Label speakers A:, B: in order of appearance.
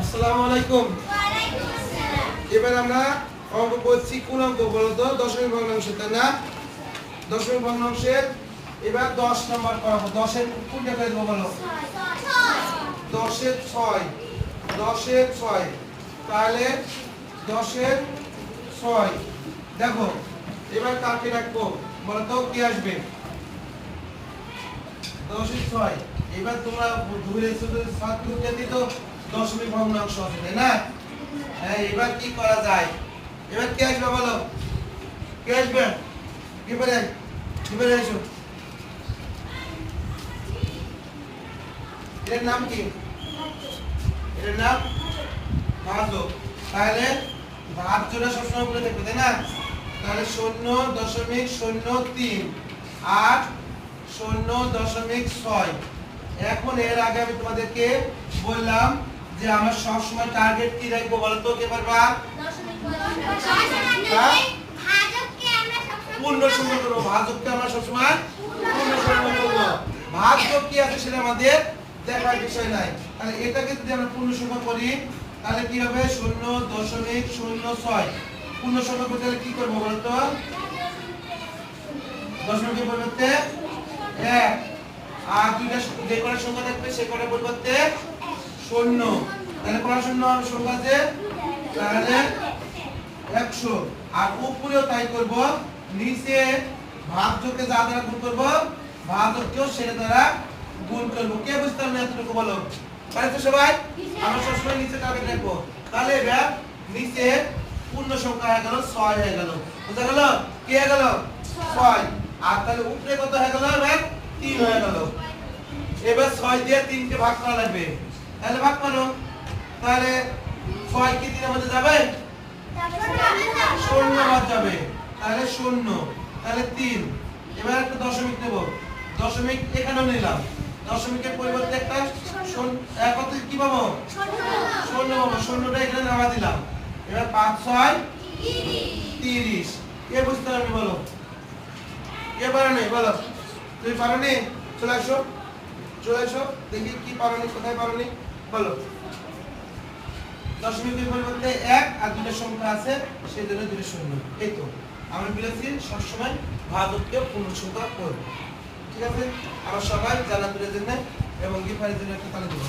A: আসসালামু আলাইকুম। এবার আমরা অঙ্ক করছি কোন অঙ্ক বলো তো? দশমিক ভগ্নাংশ, তাই না? দশমিক ভগ্নাংশের এবার 10 নাম্বার করাবো। 10 এর কোনটা করে দেবো বলো? 10 এর 6। 10 এর 6 তাহলে 10 এর 6 দেখো এবার কাকে রাখবো বলো তো? কি আসবে? 10 এর 6। এবার তোমরা ধরেছো যে ছাত্র জাতি তো দশমিক ভগ্নাংশ আছে, তাই না? হ্যাঁ, এবার কি করা যায়? এবার কে আসবে বলো? কে আসবে? কি এসো। এর নাম কি? এর নাম ভাজক। তাহলে ভাজ্যটা সবসময় উপরে থাকবে, তাই না? তাহলে 0.03 আর 0.6। এখন এর আগে আমি তোমাদেরকে বললাম যে আমরা সব সময় টার্গেট কি রাখবো বলো তো? কে পারবা? পূর্ণ সংখ্যা করব। ভাজককে আমরা সব সময় পূর্ণ সংখ্যা করব। ভাজ্য কি আছে সেটা আমাদের দেখার বিষয় নাই। তাহলে এটাকে যদি আমরা পূর্ণ সংখ্যা করি তাহলে কি হবে? 0.06। পূর্ণ সংখ্যা করতে হলে কি করব বলো তো? দশমিকের পরিবর্তে 1 আর দুইটা যে কটা সংখ্যা থাকবে সে কটার পরিবর্তে 0। তাহলে কটা শূন্য সংখ্যা আছে? তাহলে 100। আর উপরেও তাই করব, নিচে ভাজ্যকে যা দ্বারা গুণ করব ভাজককেও সেটা দ্বারা গুণ করব। কে বুঝতে পারবে এতটুকু বলো? পারে তো সবাই? আমরা সবসময় নিচে টার্গেট রাখবো। তাহলে এবার নিচে পূর্ণ সংখ্যা হয়ে গেল 6 হয়ে গেল। বুঝা গেল? কি হয়ে গেল? 6। আর তাহলে উপরে কত হয়ে গেল? এবার 3 হয়ে গেল। এবার 6 দিয়ে 3 কে ভাগ করা লাগবে। তাহলে ভাগ করো। তাহলে 6 কি 3 এর মধ্যে যাবে? 0 বাদ যাবে। তাহলে 0। তাহলে 3। এবার একটা দশমিক দেব। দশমিক এখানেও নিলাম। দশমিকের পরিবর্তে একটা কত কি পাবো? 0 পাবো। 0টা এখানে নামা দিলাম। এবার 5 6 30। কে বুঝতে পারবে বলো? কে পারেনি বলো? তুমি পারোনি? চলে আসো, চলে আসো, দেখি কি পারোনি, কোথায় পারোনি বলো। দশমিকের পরিবর্তে 1 আর দুটো সংখ্যা আছে সেই জন্য দুটো শূন্য। এই তো আমরা বলেছি সবসময় ভাজককে পূর্ণ সংখ্যা করব। ঠিক আছে? আমরা সবাই জানা তুলে জন্য এবং গিফারের জন্য একটা তালি দেব।